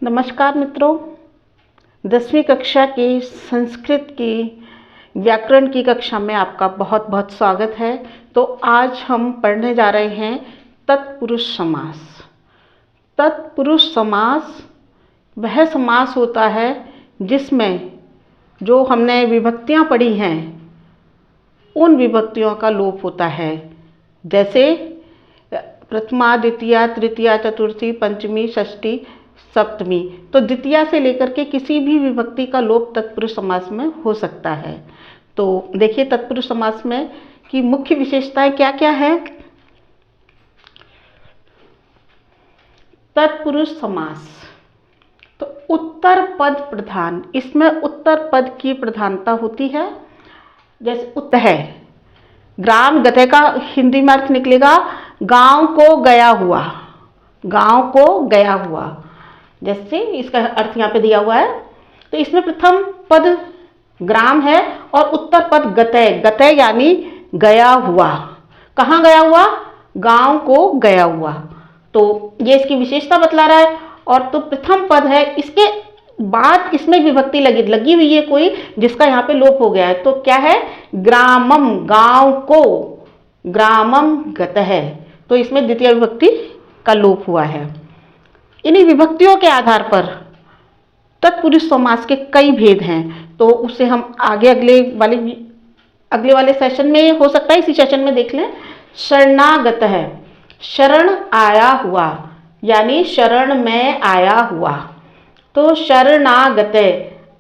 नमस्कार मित्रों, 10वीं कक्षा की संस्कृत की व्याकरण की कक्षा में आपका बहुत बहुत स्वागत है। तो आज हम पढ़ने जा रहे हैं तत्पुरुष समास। तत्पुरुष समास वह समास होता है जिसमें जो हमने विभक्तियां पढ़ी हैं उन विभक्तियों का लोप होता है। जैसे प्रथमा, द्वितीया, तृतीया, चतुर्थी, पंचमी, षष्ठी, सप्तमी। तो द्वितीया से लेकर के किसी भी विभक्ति का लोप तत्पुरुष समास में हो सकता है। तो देखिए तत्पुरुष समास में की मुख्य विशेषताएं क्या क्या है। तत्पुरुष समास तो उत्तर पद प्रधान, इसमें उत्तर पद की प्रधानता होती है। जैसे उत है, ग्राम गते का हिंदी में अर्थ निकलेगा गांव को गया हुआ, गांव को गया हुआ। जैसे इसका अर्थ यहाँ पे दिया हुआ है। तो इसमें प्रथम पद ग्राम है और उत्तर पद गते, गते यानी गया हुआ। कहाँ गया हुआ? गांव को गया हुआ। तो ये इसकी विशेषता बतला रहा है। और तो प्रथम पद है, इसके बाद इसमें विभक्ति लगी हुई है कोई जिसका यहाँ पे लोप हो गया है। तो क्या है? ग्रामम, गांव को, ग्रामम गतः। तो इसमें द्वितीय विभक्ति का लोप हुआ है। इन्हीं विभक्तियों के आधार पर तत्पुरुष समास के कई भेद हैं। तो उसे हम आगे अगले वाले सेशन में, हो सकता है इसी सेशन में देख लें। शरणागत है, शरण आया हुआ यानी शरण में आया हुआ। तो शरणागत,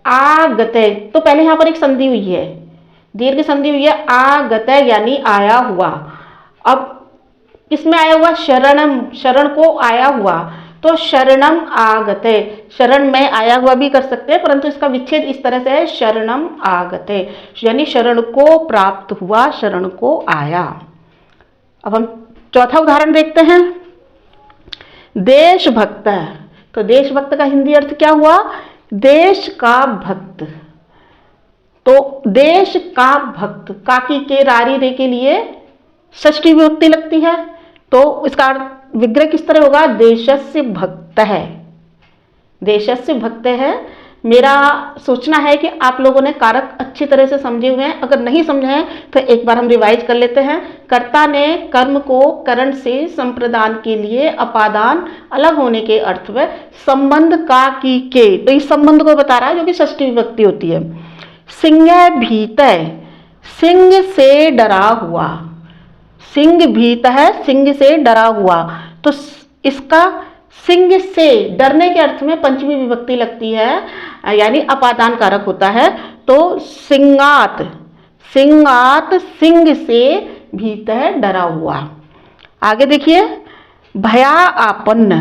आगत, तो पहले यहाँ पर एक संधि हुई है, दीर्घ संधि हुई है। आगत यानी आया हुआ। अब किसमें आया हुआ? शरणम, शरण को आया हुआ। तो शरणम आगते, शरण में आया हुआ भी कर सकते हैं, परंतु इसका विच्छेद इस तरह से है शरणम आगते, यानी शरण को प्राप्त हुआ, शरण को आया। अब हम चौथा उदाहरण देखते हैं। देशभक्त, तो देशभक्त का हिंदी अर्थ क्या हुआ? देश का भक्त। तो देश का भक्त, काकी के रारी रे के लिए षष्ठी विभक्ति लगती है। तो इसका विग्रह किस तरह होगा? देशस्य भक्त है, देशस्य भक्त है। मेरा सोचना है कि आप लोगों ने कारक अच्छी तरह से समझे हुए हैं। अगर नहीं समझे हैं तो एक बार हम रिवाइज कर लेते हैं। कर्ता ने कर्म को करण से संप्रदान के लिए अपादान अलग होने के अर्थ में संबंध का की के, तो इस संबंध को बता रहा है जो कि षष्ठी विभक्ति होती है। सिंह भीत, सिंह से डरा हुआ, सिंह भीत है, सिंह से डरा हुआ। तो इसका सिंह से डरने के अर्थ में पंचमी विभक्ति लगती है, यानी अपादान कारक होता है। तो सिंगात, सिंगात, सिंह से भीत है, डरा हुआ। आगे देखिए, भया आपन्न,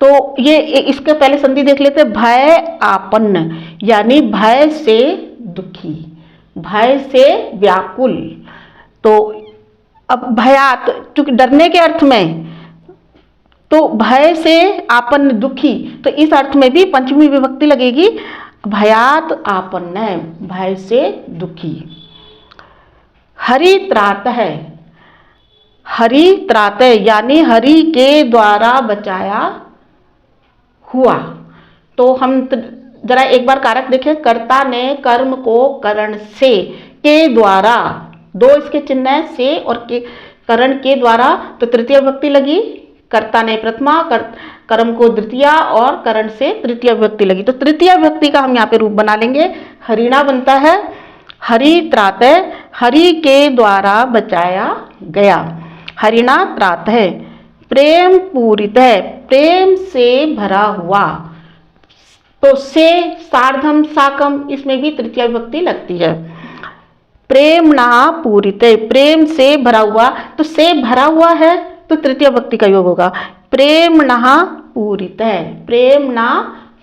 तो ये इसके पहले संधि देख लेते हैं। भय आपन्न यानी भय से दुखी, भय से व्याकुल। तो अब भयात, चूंकि डरने के अर्थ में, तो भय से आपन्न दुखी, तो इस अर्थ में भी पंचमी विभक्ति लगेगी। भयात आपन्न, भय से दुखी। हरि त्रात है, हरि त्रात यानी हरि के द्वारा बचाया हुआ। तो हम जरा एक बार कारक देखें। कर्ता ने कर्म को करण से के द्वारा, दो इसके चिन्ह है, से और के, करण के द्वारा, तो तृतीय विभक्ति लगी। कर्ता ने प्रथमा, कर्म को द्वितीया और करण से तृतीय विभक्ति लगी। तो तृतीय विभक्ति का हम यहाँ पे रूप बना लेंगे। हरिणा बनता है हरि त्रात, हरि के द्वारा बचाया गया। हरिणा त्रात है। प्रेम पूरित है, प्रेम से भरा हुआ। तो से सार्धम साकम, इसमें भी तृतीय विभक्ति लगती है। प्रेमणा पूरित, प्रेम से भरा हुआ। तो से भरा हुआ है तो तृतीय विभक्ति का योग होगा। प्रेमणा पूरित है, प्रेमणा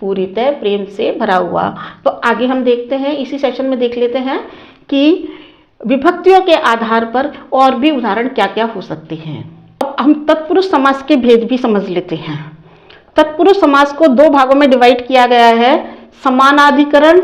पूरित है, प्रेम से भरा हुआ। तो आगे हम देखते हैं, इसी सेशन में देख लेते हैं कि विभक्तियों के आधार पर और भी उदाहरण क्या क्या हो सकते हैं। अब हम तत्पुरुष समास के भेद भी समझ लेते हैं। तत्पुरुष समास को दो भागों में डिवाइड किया गया है, समानाधिकरण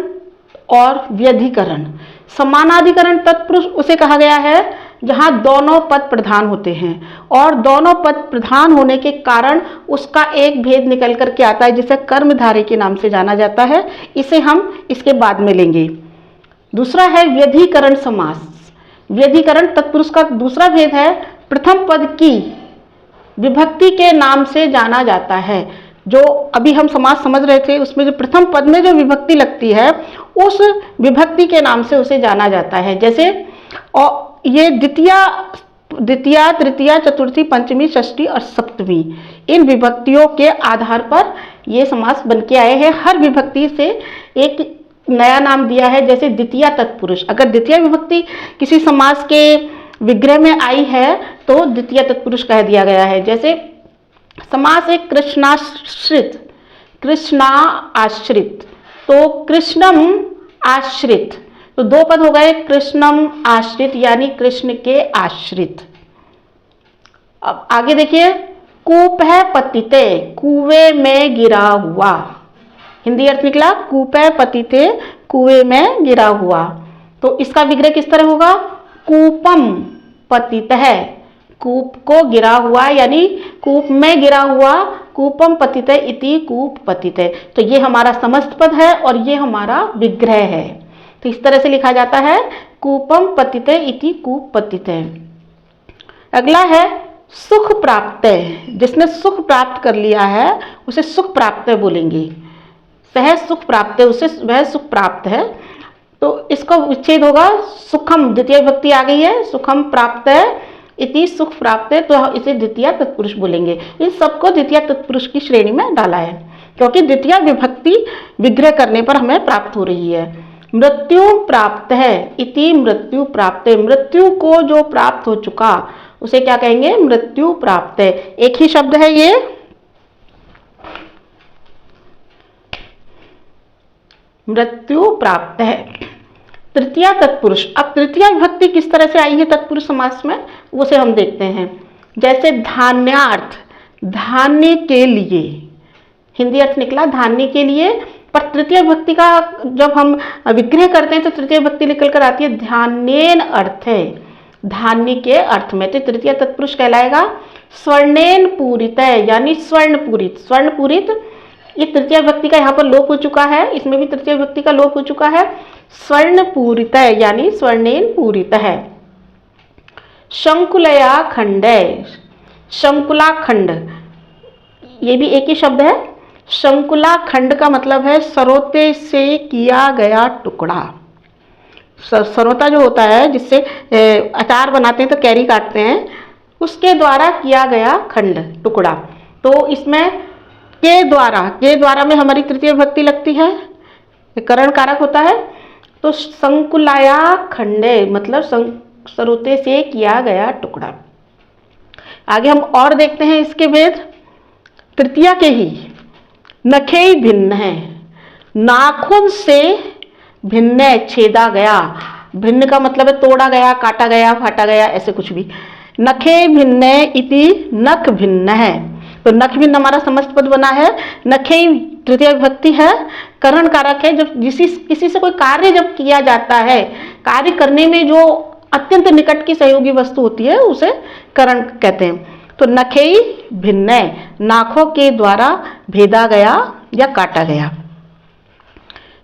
और व्यधिकरण। समानाधिकरण तत्पुरुष उसे कहा गया है जहाँ दोनों पद प्रधान होते हैं, और दोनों पद प्रधान होने के कारण उसका एक भेद निकल करके आता है जिसे कर्मधारय के नाम से जाना जाता है। इसे हम इसके बाद में लेंगे। दूसरा है व्यधिकरण समास। व्यधिकरण तत्पुरुष का दूसरा भेद है, प्रथम पद की विभक्ति के नाम से जाना जाता है। जो अभी हम समास समझ रहे थे उसमें जो प्रथम पद में जो विभक्ति लगती है उस विभक्ति के नाम से उसे जाना जाता है। जैसे और ये द्वितीया, तृतीया, चतुर्थी, पंचमी, षष्ठी और सप्तमी, इन विभक्तियों के आधार पर ये समास बन के आए हैं। हर विभक्ति से एक नया नाम दिया है। जैसे द्वितीया तत्पुरुष, अगर द्वितीय विभक्ति किसी समास के विग्रह में आई है तो द्वितीय तत्पुरुष कह दिया गया है। जैसे समास है कृष्णाश्रित, कृष्णा आश्रित, तो कृष्णम आश्रित, तो दो पद हो गए, कृष्णम आश्रित यानी कृष्ण के आश्रित। अब आगे देखिए, कूप है पतिते, कुएं में गिरा हुआ। हिंदी अर्थ निकला कूप है पतिते, कुएं में गिरा हुआ। तो इसका विग्रह किस तरह होगा, कूपम पतित है, कूप को गिरा हुआ यानी कूप में गिरा हुआ, कूपम पतित इति कूप पतित। तो ये हमारा समस्त पद है और ये हमारा विग्रह है। तो इस तरह से लिखा जाता है, कूपम पतित इति कूप पतित। अगला है सुख प्राप्त। जिसने सुख प्राप्त कर लिया है उसे सुख प्राप्त बोलेंगे। सहज सुख प्राप्त है, उसे वह सुख प्राप्त है। तो इसका विच्छेद होगा सुखम, द्वितीय विभक्ति आ गई है, सुखम प्राप्त है इति सुख प्राप्त है, तो इसे द्वितीय तत्पुरुष बोलेंगे। इन सबको द्वितीय तत्पुरुष की श्रेणी में डाला है क्योंकि द्वितीय विभक्ति विग्रह करने पर हमें प्राप्त हो रही है। मृत्यु प्राप्त है इति मृत्यु प्राप्त है, मृत्यु को जो प्राप्त हो चुका उसे क्या कहेंगे, मृत्यु प्राप्त है। एक ही शब्द है ये, मृत्यु प्राप्त है। तृतीया तत्पुरुष, अब तृतीया विभक्ति किस तरह से आई है तत्पुरुष समास में उसे हम देखते हैं। जैसे धान्यार्थ, धान्य के लिए, हिंदी अर्थ निकला धान्य के लिए, पर तृतीय विभक्ति का जब हम विग्रह करते हैं तो तृतीय विभक्ति निकल कर आती है धान्येन अर्थ है, धान्य के अर्थ में, तो तृतीय तत्पुरुष कहलाएगा। स्वर्णेन पूरित है यानी स्वर्ण पूरित, स्वर्ण पूरित, ये तृतीय विभक्ति का यहाँ पर लोप हो चुका है, इसमें भी तृतीय विभक्ति का लोप हो चुका है। स्वर्ण पूरित है यानी स्वर्णेन पूरित है। शंकुलया खंड, शंकुला खंड, ये भी एक ही शब्द है। शंकुला खंड का मतलब है सरोते से किया गया टुकड़ा। सरोता जो होता है जिससे अचार बनाते हैं तो कैरी काटते हैं, उसके द्वारा किया गया खंड, टुकड़ा। तो इसमें के द्वारा में हमारी तृतीय विभक्ति लगती है, करण कारक होता है। तो संकुलाया खंडे मतलब सरोते से किया गया टुकड़ा। आगे हम और देखते हैं इसके भेद। तृतीया के ही नखे भिन्न है, नाखून से भिन्न है, छेदा गया, भिन्न का मतलब है तोड़ा गया, काटा गया, फाटा गया, ऐसे कुछ भी। नखे भिन्न इति नख भिन्न है, तो नख भिन्न हमारा समस्त पद बना है। नखे तृतीय विभक्ति है, करण कारक है। जब किसी से कोई कार्य जब किया जाता है, कार्य करने में जो अत्यंत निकट की सहयोगी वस्तु होती है उसे करण कहते हैं। तो नखे भिन्न, नाखों के द्वारा भेदा गया या काटा गया।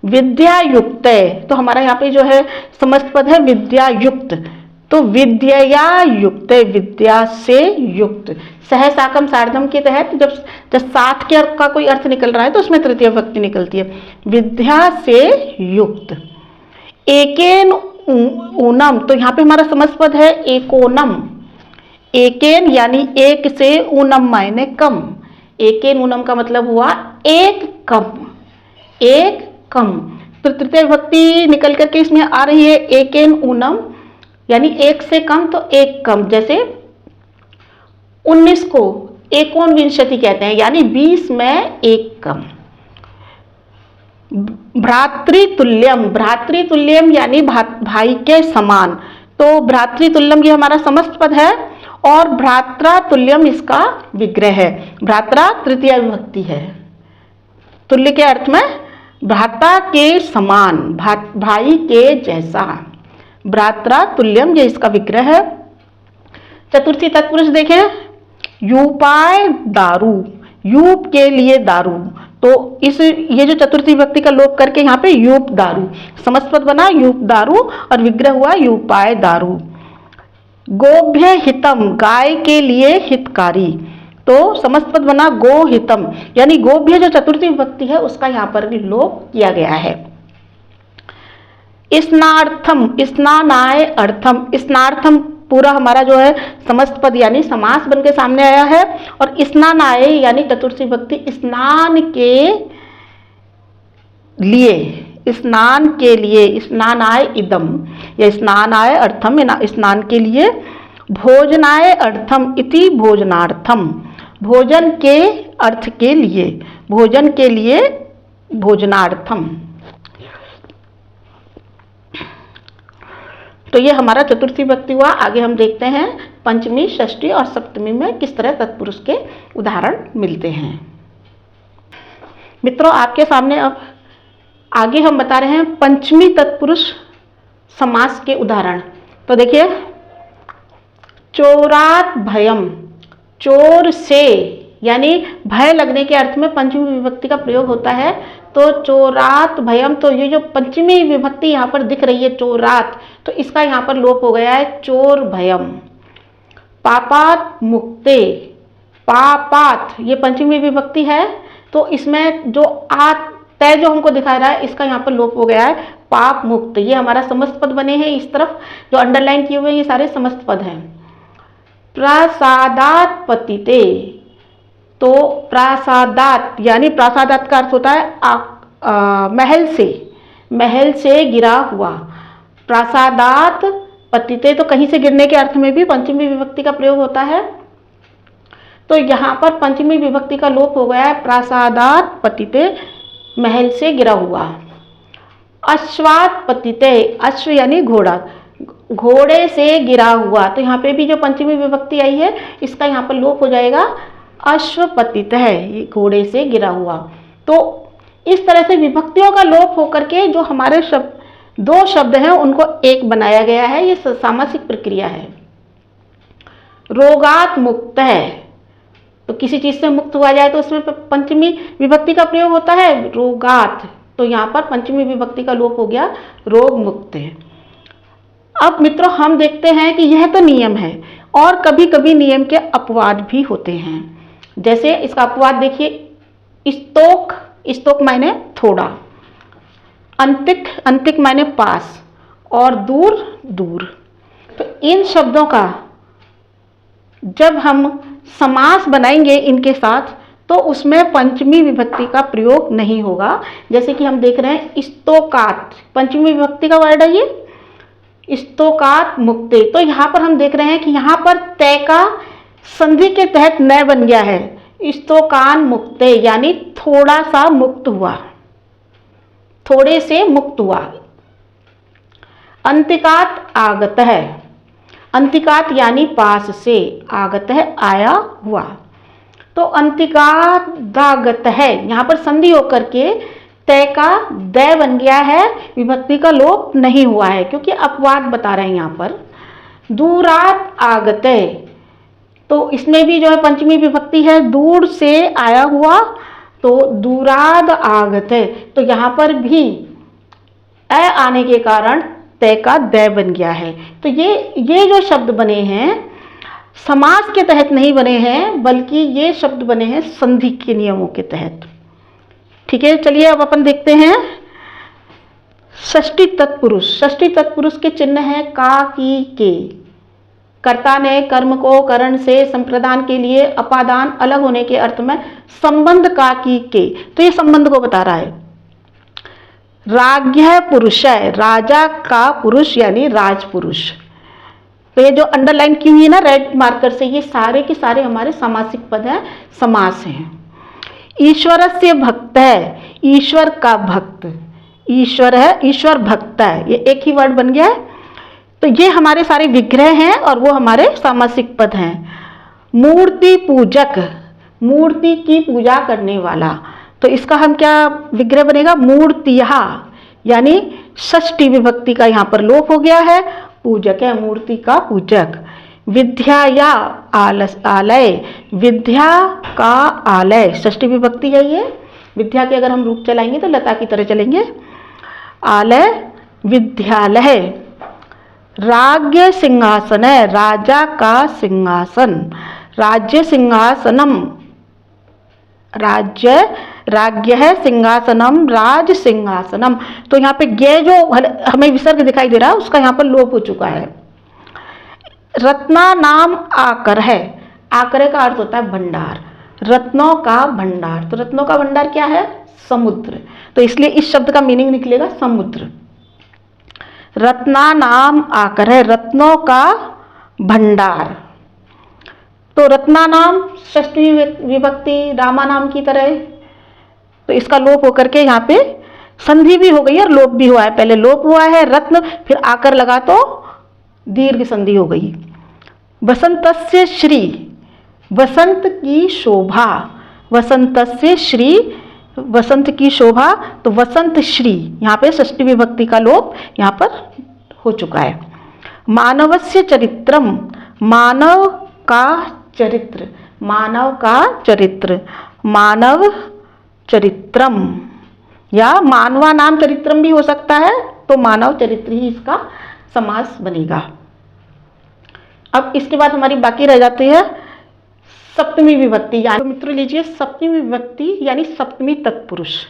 विद्या युक्त, तो हमारा यहाँ पे जो है समस्त पद है विद्या युक्त, तो विद्या युक्त, विद्या से युक्त। सह साकम सार्धम के तहत जब साथ के का कोई अर्थ निकल रहा है तो उसमें तृतीय विभक्ति निकलती है। विद्या से युक्त। एकेन ऊनम, तो यहाँ पे हमारा समस्त पद है एकोनम। एकेन यानी एक से, ऊनम मायने कम। एकेन ऊनम का मतलब हुआ एक कम, एक कम। तो तृतीय विभक्ति निकल करके इसमें आ रही है एकेन ऊनम यानी एक से कम, तो एक कम। जैसे 19 को एकोनविंशति कहते हैं यानी 20 में एक कम। भ्रातृतुल्यम, भ्रातृतुल्यम यानी भाई के समान, तो भ्रातृतुल्यम ये हमारा समस्त पद है और भ्रात्रातुल्यम इसका विग्रह है। भ्रात्रा तृतीय विभक्ति है, तुल्य के अर्थ में भ्राता के समान, भाई के जैसा। भ्रात्रातुल्यम ये इसका विग्रह है। चतुर्थी तत्पुरुष देखें, यूपाय दारू, यूप के लिए दारू, तो ये जो चतुर्थी विभक्ति का लोप करके यहाँ पे यूप दारू, समस्त पद बना यूप दारू और विग्रह हुआ यूपाय दारू। गोभ्य हितम, गाय के लिए हितकारी, तो समस्त पद बना गो हितम, यानी गोभ्य जो चतुर्थी विभक्ति है उसका यहाँ पर भी लोप किया गया है। स्नार्थम, स्नानाय अर्थम, स्नार्थम पूरा हमारा जो है समस्त पद यानी समास बन के सामने आया है, और स्नानाय यानी चतुर्थी विभक्ति स्नान के लिए, स्नान के लिए, स्नानाय इदम या स्नानाय अर्थम, स्नान के लिए। भोजनाय अर्थम इति भोजनार्थम, भोजन के अर्थ के लिए, भोजन के लिए भोजनार्थम। तो ये हमारा चतुर्थी विभक्ति हुआ। आगे हम देखते हैं पंचमी, षष्ठी और सप्तमी में किस तरह तत्पुरुष के उदाहरण मिलते हैं। मित्रों, आपके सामने अब आगे हम बता रहे हैं पंचमी तत्पुरुष समास के उदाहरण। तो देखिए, चोरात भयम, चोर से यानी भय लगने के अर्थ में पंचमी विभक्ति का प्रयोग होता है। तो चोरात भयम, तो ये जो पंचमी विभक्ति यहाँ पर दिख रही है चोरात, तो इसका यहाँ पर लोप हो गया है चोर भयम। पापात मुक्ते, पापात ये पंचमी विभक्ति है, तो इसमें जो आत तय जो हमको दिखा रहा है इसका यहाँ पर लोप हो गया है पाप मुक्त। ये हमारा समस्त पद बने हैं, इस तरफ जो अंडरलाइन किए हुए हैं ये सारे समस्त पद हैं। प्रासादात पतिते, तो प्रासादात यानी प्रासादात का अर्थ होता है महल से, महल से गिरा हुआ। प्रासादात पतिते, तो कहीं से गिरने के अर्थ में भी पंचमी विभक्ति का प्रयोग होता है। तो यहाँ पर पंचमी विभक्ति का लोप हो गया है प्रासादात पतिते, महल से गिरा हुआ। अश्वात पतिते, अश्व यानी घोड़ा, घोड़े से गिरा हुआ, तो यहाँ पे भी जो पंचमी विभक्ति आई है इसका यहाँ पर लोप हो जाएगा अश्वपतित है, ये घोड़े से गिरा हुआ। तो इस तरह से विभक्तियों का लोप होकर के जो हमारे दो शब्द हैं उनको एक बनाया गया है, ये सामासिक प्रक्रिया है। रोगात मुक्त है, तो किसी चीज से मुक्त हुआ जाए तो उसमें पंचमी विभक्ति का प्रयोग होता है रोगात, तो यहाँ पर पंचमी विभक्ति का लोप हो गया रोग मुक्त है। अब मित्रों, हम देखते हैं कि यह तो नियम है और कभी कभी नियम के अपवाद भी होते हैं। जैसे इसका अपवाद देखिए, स्तोक, स्तोक मायने थोड़ा, अंतिक, अंतिक मायने पास, और दूर, दूर। तो इन शब्दों का जब हम समास बनाएंगे इनके साथ तो उसमें पंचमी विभक्ति का प्रयोग नहीं होगा। जैसे कि हम देख रहे हैं स्तोकात, पंचमी विभक्ति का वर्ड है ये, स्तोकात मुक्ते। तो यहाँ पर हम देख रहे हैं कि यहाँ पर तय का संधि के तहत न बन गया है, स्तोकान मुक्ते यानी थोड़ा सा मुक्त हुआ, थोड़े से मुक्त हुआ। अंतिकात आगत है, अंतिकात यानी पास से, आगत है आया हुआ। तो अंतिकात दागत है, यहाँ पर संधि होकर के तय का दै बन गया है, विभक्ति का लोप नहीं हुआ है क्योंकि अपवाद बता रहे हैं यहाँ पर। दूरात आगते, तो इसमें भी जो है पंचमी विभक्ति है, दूर से आया हुआ, तो दूराद आगते, तो यहाँ पर भी अ आने के कारण तय का दै बन गया है। तो ये जो शब्द बने हैं समास के तहत नहीं बने हैं, बल्कि ये शब्द बने हैं संधि के नियमों के तहत। ठीक है, चलिए अब अपन देखते हैं षष्ठी तत्पुरुष। षष्ठी तत्पुरुष के चिन्ह है का, की, के। कर्ता ने कर्म को करण से संप्रदान के लिए अपादान अलग होने के अर्थ में संबंध का, की, के, तो ये संबंध को बता रहा है। राज्ञ पुरुष है, राजा का पुरुष यानी राजपुरुष। तो ये जो अंडरलाइन की हुई है ना रेड मार्कर से, ये सारे के सारे हमारे सामासिक पद हैं, समास हैं। ईश्वर से भक्त है, ईश्वर का भक्त, ईश्वर है, ईश्वर भक्त है, ये एक ही वर्ड बन गया है। तो ये हमारे सारे विग्रह हैं और वो हमारे सामासिक पद हैं। मूर्ति पूजक, मूर्ति की पूजा करने वाला, तो इसका हम क्या विग्रह बनेगा, मूर्तिया, यानी षष्ठी विभक्ति का यहाँ पर लोप हो गया है, पूजक है, मूर्ति का पूजक। विद्या या आलय, विद्या का आलय, षष्ठी विभक्ति है ये। विद्या के अगर हम रूप चलाएंगे तो लता की तरह चलेंगे। आलय विद्यालय। राज्य सिंहासन है, राजा का सिंहासन, राज्य सिंहासनम, राज्य राज्य है, सिंहासनम राज सिंहासनम। तो यहाँ पे ये जो हमें विसर्ग दिखाई दे रहा है उसका यहाँ पर लोप हो चुका है। रत्ना नाम आकर है, आकर का अर्थ होता है भंडार, रत्नों का भंडार। तो रत्नों का भंडार क्या है? समुद्र। तो इसलिए इस शब्द का मीनिंग निकलेगा समुद्र। रत्ना नाम आकर है, रत्नों का भंडार। तो रत्ना नाम षष्ठी विभक्ति रामा नाम की तरह, तो इसका लोप होकर के यहाँ पे संधि भी हो गई और लोप भी हुआ है। पहले लोप हुआ है रत्न, फिर आकर लगा तो दीर्घ संधि हो गई। वसंतस्य श्री, वसंत की शोभा, वसंतस्य श्री, वसंत की शोभा। तो वसंत श्री, यहाँ पे षष्ठी विभक्ति का लोप यहाँ पर हो चुका है। मानवस्य चरित्रम, मानव का चरित्र, मानव का चरित्र, मानव चरित्रम, या मानवा नाम चरित्रम भी हो सकता है, तो मानव चरित्र ही इसका समास बनेगा। अब इसके बाद हमारी बाकी रह जाती है सप्तमी विभक्ति, यानी तो मित्रों लीजिए सप्तमी विभक्ति यानी सप्तमी तत्पुरुष।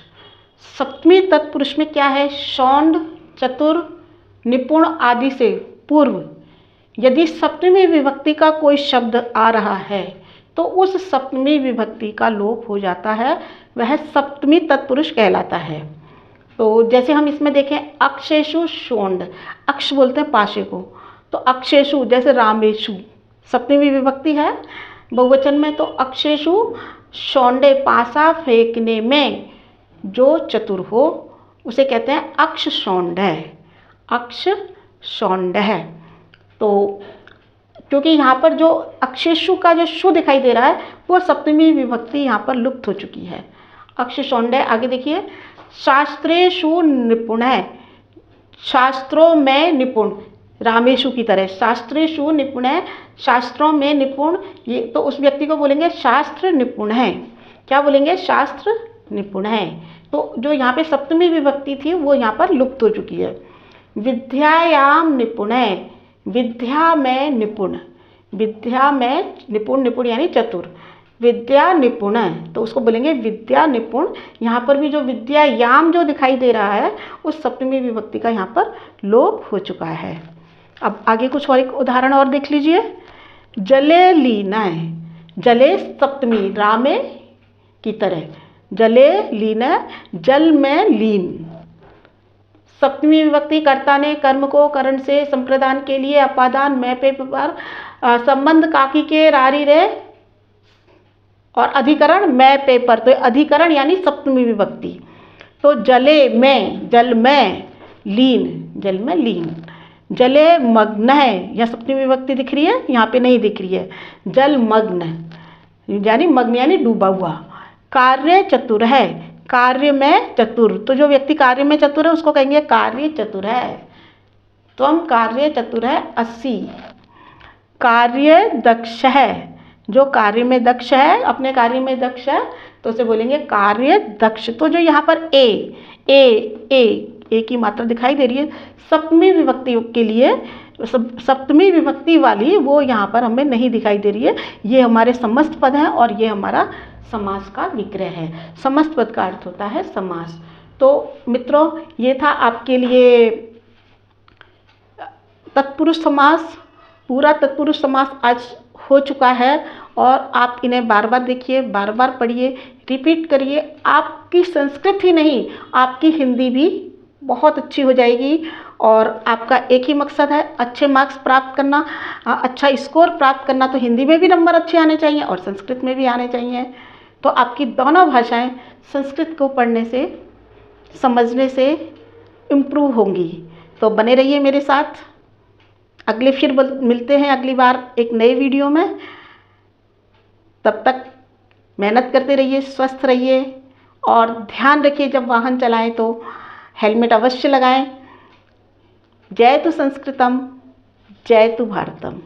सप्तमी तत्पुरुष में क्या है? शौंड, चतुर, निपुण आदि से पूर्व यदि सप्तमी विभक्ति का कोई शब्द आ रहा है तो उस सप्तमी विभक्ति का लोप हो जाता है, वह सप्तमी तत्पुरुष कहलाता है। तो जैसे हम इसमें देखें अक्षेषु शोंड, अक्ष बोलते हैं पाशे को, तो अक्षेषु जैसे रामेशु सप्तमी विभक्ति है बहुवचन में, तो अक्षेषु शौंडे, पासा फेंकने में जो चतुर हो उसे कहते हैं अक्ष शौंड है, अक्ष शौंड है। तो क्योंकि यहाँ पर जो अक्षेषु का जो शु दिखाई दे रहा है वो सप्तमी विभक्ति यहाँ पर लुप्त हो चुकी है, अक्ष शौंड है। आगे देखिए शास्त्रेषु निपुण है, शास्त्रों में निपुण, रामेशु की तरह शास्त्रेषु निपुण है, शास्त्रों में निपुण, ये तो उस व्यक्ति को बोलेंगे शास्त्र निपुण है। क्या बोलेंगे? शास्त्र निपुण है। तो जो यहाँ पे सप्तमी विभक्ति थी वो यहाँ पर लुप्त हो चुकी है। विद्यायाम निपुण है, विद्या में निपुण, विद्या में निपुण, निपुण यानी चतुर, विद्या निपुण है तो उसको बोलेंगे विद्या निपुण। यहाँ पर भी जो विद्यायाम जो दिखाई दे रहा है उस सप्तमी विभक्ति का यहाँ पर लोप हो चुका है। अब आगे कुछ और एक उदाहरण और देख लीजिए। जले लीन है, जले सप्तमी रामे की तरह, जले लीन जल में लीन। सप्तमी विभक्ति कर्ता ने कर्म को करण से संप्रदान के लिए अपादान में पे पर संबंध काकी के रारी रे और अधिकरण मैं पे पर, तो अधिकरण यानी सप्तमी विभक्ति। तो जले में, जल में, लीन जल में लीन, जले मग्न है, यह सप्तमी विभक्ति दिख रही है, यहाँ पे नहीं दिख रही है। जल मग्न यानी मग्न यानी डूबा हुआ। कार्य चतुर है, कार्य में चतुर, तो जो व्यक्ति कार्य में चतुर है उसको कहेंगे कार्य चतुर है। तो हम कार्य चतुर है 80। कार्य दक्ष है, जो कार्य में दक्ष है, अपने कार्य में दक्ष है तो उसे बोलेंगे कार्य दक्ष। तो जो यहाँ पर ए की मात्रा दिखाई दे रही है सप्तमी विभक्ति के लिए, सप्तमी विभक्ति वाली वो यहाँ पर हमें नहीं दिखाई दे रही है। ये हमारे समस्त पद हैं और ये हमारा समास का विग्रह है। समस्त पद का अर्थ होता है समास। तो मित्रों ये था आपके लिए तत्पुरुष समास। पूरा तत्पुरुष समास आज हो चुका है और आप इन्हें बार बार देखिए, बार बार पढ़िए, रिपीट करिए। आपकी संस्कृत ही नहीं, आपकी हिंदी भी बहुत अच्छी हो जाएगी। और आपका एक ही मकसद है अच्छे मार्क्स प्राप्त करना, अच्छा स्कोर प्राप्त करना। तो हिंदी में भी नंबर अच्छे आने चाहिए और संस्कृत में भी आने चाहिए। तो आपकी दोनों भाषाएं संस्कृत को पढ़ने से, समझने से इम्प्रूव होंगी। तो बने रहिए मेरे साथ। अगले फिर मिलते हैं अगली बार एक नए वीडियो में। तब तक मेहनत करते रहिए, स्वस्थ रहिए और ध्यान रखिए जब वाहन चलाएं तो हेलमेट अवश्य लगाएं। जय तु संस्कृतम, जय तु भारतम।